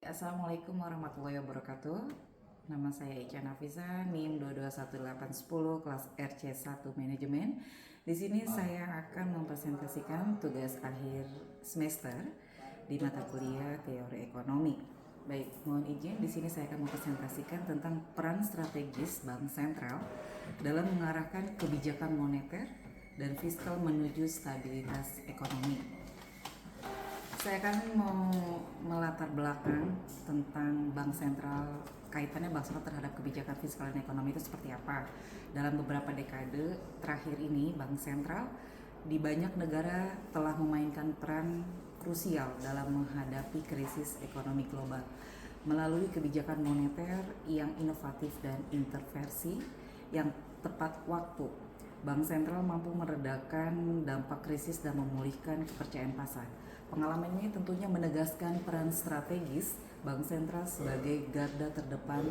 Assalamualaikum warahmatullahi wabarakatuh. Nama saya Ica Nafisa, NIM 221810, kelas RC1 Manajemen. Di sini saya akan mempresentasikan tugas akhir semester di mata kuliah Teori Ekonomi. Baik, mohon izin di sini saya akan mempresentasikan tentang peran strategis Bank Sentral dalam mengarahkan kebijakan moneter dan fiskal menuju stabilitas ekonomi. Saya akan mau melatar belakang tentang Bank Sentral, kaitannya Bank Sentral terhadap kebijakan fiskal dan ekonomi itu seperti apa. Dalam beberapa dekade terakhir ini, Bank Sentral di banyak negara telah memainkan peran krusial dalam menghadapi krisis ekonomi global melalui kebijakan moneter yang inovatif dan intervensi yang tepat waktu. Bank Sentral mampu meredakan dampak krisis dan memulihkan kepercayaan pasar. Pengalaman ini tentunya menegaskan peran strategis Bank Sentral sebagai garda terdepan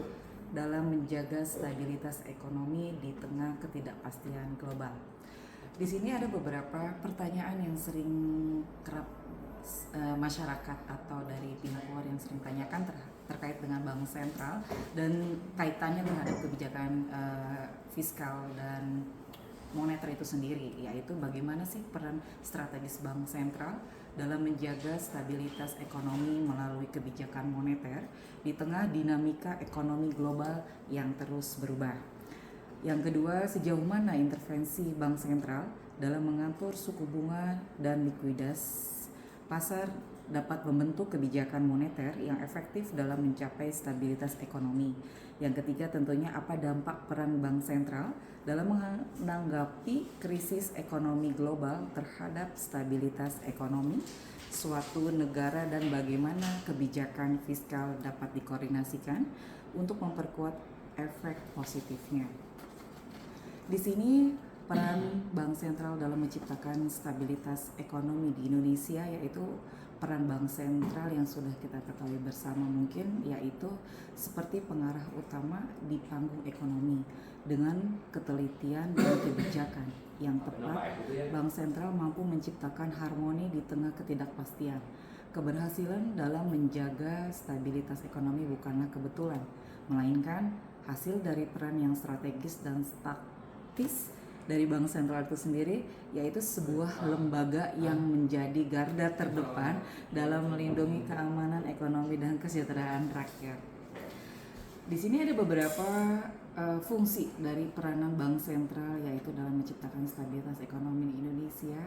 dalam menjaga stabilitas ekonomi di tengah ketidakpastian global. Di sini ada beberapa pertanyaan yang sering kerap masyarakat atau dari pihak luar yang sering tanyakan terkait dengan Bank Sentral dan kaitannya terhadap kebijakan fiskal dan moneter itu sendiri, yaitu bagaimana sih peran strategis Bank Sentral dalam menjaga stabilitas ekonomi melalui kebijakan moneter di tengah dinamika ekonomi global yang terus berubah. Yang kedua, sejauh mana intervensi Bank Sentral dalam mengatur suku bunga dan likuiditas pasar dapat membentuk kebijakan moneter yang efektif dalam mencapai stabilitas ekonomi. Yang ketiga, tentunya apa dampak peran Bank Sentral dalam menanggapi krisis ekonomi global terhadap stabilitas ekonomi suatu negara dan bagaimana kebijakan fiskal dapat dikoordinasikan untuk memperkuat efek positifnya. Di sini peran Bank Sentral dalam menciptakan stabilitas ekonomi di Indonesia, yaitu peran Bank Sentral yang sudah kita ketahui bersama mungkin, yaitu seperti pengarah utama di panggung ekonomi. Dengan ketelitian dan kebijakan yang tepat, Bank Sentral mampu menciptakan harmoni di tengah ketidakpastian. Keberhasilan dalam menjaga stabilitas ekonomi bukanlah kebetulan, melainkan hasil dari peran yang strategis dan taktis dari Bank Sentral itu sendiri, yaitu sebuah lembaga yang menjadi garda terdepan dalam melindungi keamanan ekonomi dan kesejahteraan rakyat. Di sini ada beberapa fungsi dari peranan Bank Sentral, yaitu dalam menciptakan stabilitas ekonomi di Indonesia.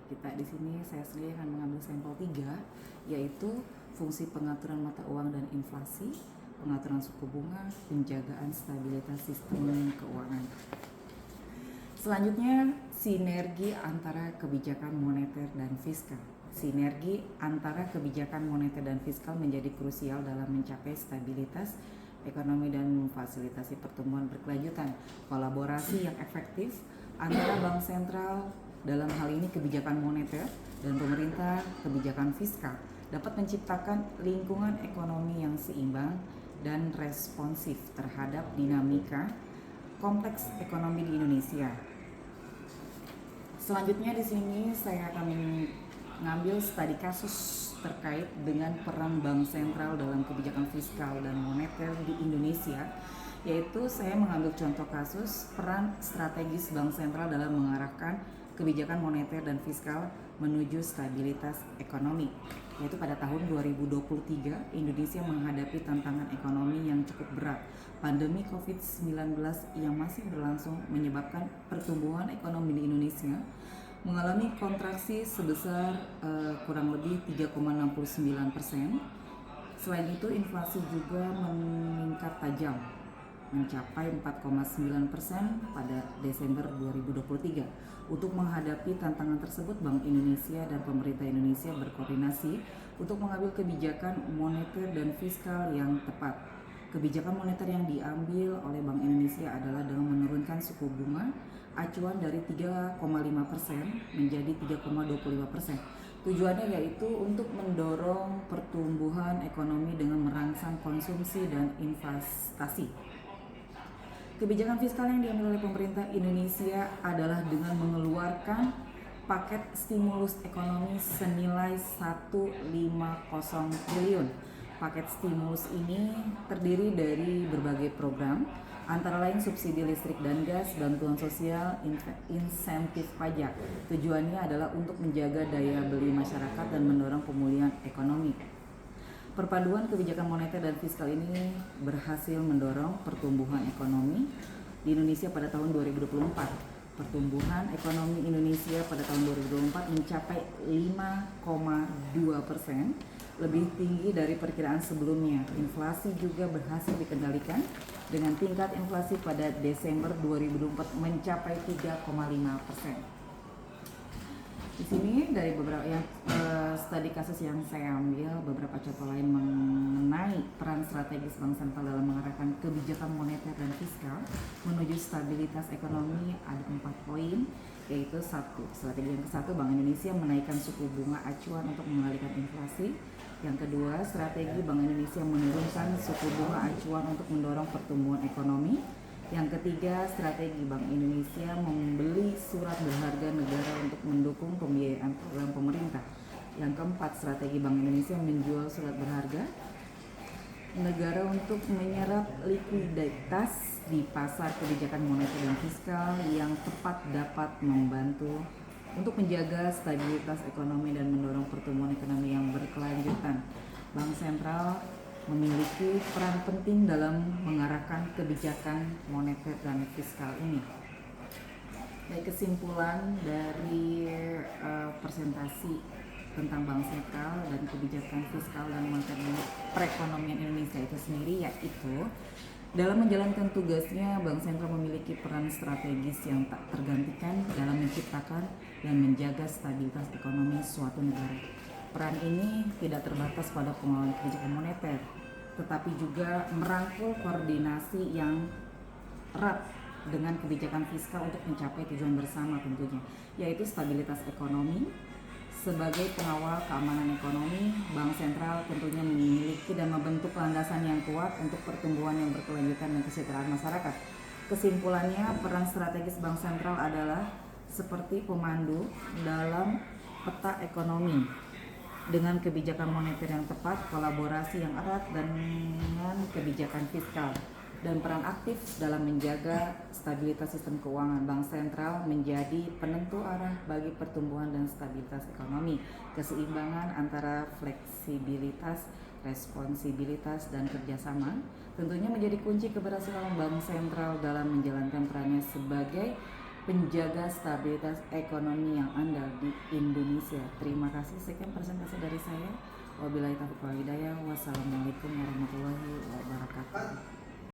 Kita di sini saya sendiri akan mengambil sampel 3, yaitu fungsi pengaturan mata uang dan inflasi, pengaturan suku bunga, penjagaan stabilitas sistem keuangan. Selanjutnya, sinergi antara kebijakan moneter dan fiskal. Sinergi antara kebijakan moneter dan fiskal menjadi krusial dalam mencapai stabilitas ekonomi dan memfasilitasi pertumbuhan berkelanjutan. Kolaborasi yang efektif antara Bank Sentral, dalam hal ini kebijakan moneter, dan pemerintah kebijakan fiskal dapat menciptakan lingkungan ekonomi yang seimbang dan responsif terhadap dinamika kompleks ekonomi di Indonesia. Selanjutnya di sini saya akan mengambil studi kasus terkait dengan peran Bank Sentral dalam kebijakan fiskal dan moneter di Indonesia, yaitu saya mengambil contoh kasus peran strategis Bank Sentral dalam mengarahkan kebijakan moneter dan fiskal menuju stabilitas ekonomi. Yaitu pada tahun 2023 Indonesia menghadapi tantangan ekonomi yang cukup berat. Pandemi COVID-19 yang masih berlangsung menyebabkan pertumbuhan ekonomi di Indonesia mengalami kontraksi sebesar kurang lebih 3,69%. Selain itu, inflasi juga meningkat tajam mencapai 4,9% pada Desember 2023. Untuk menghadapi tantangan tersebut, Bank Indonesia dan pemerintah Indonesia berkoordinasi untuk mengambil kebijakan moneter dan fiskal yang tepat. Kebijakan moneter yang diambil oleh Bank Indonesia adalah dengan menurunkan suku bunga acuan dari 3,5% menjadi 3,25%. Tujuannya yaitu untuk mendorong pertumbuhan ekonomi dengan merangsang konsumsi dan investasi. Kebijakan fiskal yang diambil oleh pemerintah Indonesia adalah dengan mengeluarkan paket stimulus ekonomi senilai 150 triliun Paket stimulus ini terdiri dari berbagai program, antara lain subsidi listrik dan gas, bantuan sosial, insentif pajak. Tujuannya adalah untuk menjaga daya beli masyarakat dan mendorong pemulihan ekonomi. Perpaduan kebijakan moneter dan fiskal ini berhasil mendorong pertumbuhan ekonomi di Indonesia pada tahun 2024. Pertumbuhan ekonomi Indonesia pada tahun 2024 mencapai 5,2%, lebih tinggi dari perkiraan sebelumnya. Inflasi juga berhasil dikendalikan dengan tingkat inflasi pada Desember 2024 mencapai 3,5%. Di sini dari beberapa studi kasus yang saya ambil, beberapa contoh lain mengenai peran strategis Bank Sentral dalam mengarahkan kebijakan moneter dan fiskal menuju stabilitas ekonomi ada 4 poin, yaitu strategi yang ke-1, Bank Indonesia menaikkan suku bunga acuan untuk mengendalikan inflasi. Yang kedua, strategi Bank Indonesia menurunkan suku bunga acuan untuk mendorong pertumbuhan ekonomi. Yang ketiga, strategi Bank Indonesia membeli surat berharga negara untuk mendukung pembiayaan program pemerintah. Yang keempat, strategi Bank Indonesia menjual surat berharga negara untuk menyerap likuiditas di pasar kebijakan moneter dan fiskal yang tepat dapat membantu untuk menjaga stabilitas ekonomi dan mendorong pertumbuhan ekonomi yang berkelanjutan. Bank Sentral memiliki peran penting dalam mengarahkan kebijakan moneter dan fiskal ini. Dari kesimpulan dari presentasi tentang Bank Sentral dan kebijakan fiskal dan moneter perekonomian Indonesia itu sendiri, yaitu dalam menjalankan tugasnya, Bank Sentral memiliki peran strategis yang tak tergantikan dalam menciptakan dan menjaga stabilitas ekonomi suatu negara. Peran ini tidak terbatas pada pengelolaan kebijakan moneter, tetapi juga merangkul koordinasi yang erat dengan kebijakan fiskal untuk mencapai tujuan bersama tentunya, yaitu stabilitas ekonomi. Sebagai pengawal keamanan ekonomi, Bank Sentral tentunya memiliki dan membentuk landasan yang kuat untuk pertumbuhan yang berkelanjutan dan kesejahteraan masyarakat. Kesimpulannya, peran strategis Bank Sentral adalah seperti pemandu dalam peta ekonomi dengan kebijakan moneter yang tepat, kolaborasi yang erat dengan kebijakan fiskal, dan peran aktif dalam menjaga stabilitas sistem keuangan. Bank Sentral menjadi penentu arah bagi pertumbuhan dan stabilitas ekonomi. Keseimbangan antara fleksibilitas, responsibilitas, dan kerjasama tentunya menjadi kunci keberhasilan Bank Sentral dalam menjalankan perannya sebagai penjaga stabilitas ekonomi yang andal di Indonesia. Terima kasih, sekian presentasi dari saya. Wabillahi taufiq wal hidayah. Wassalamualaikum warahmatullahi wabarakatuh.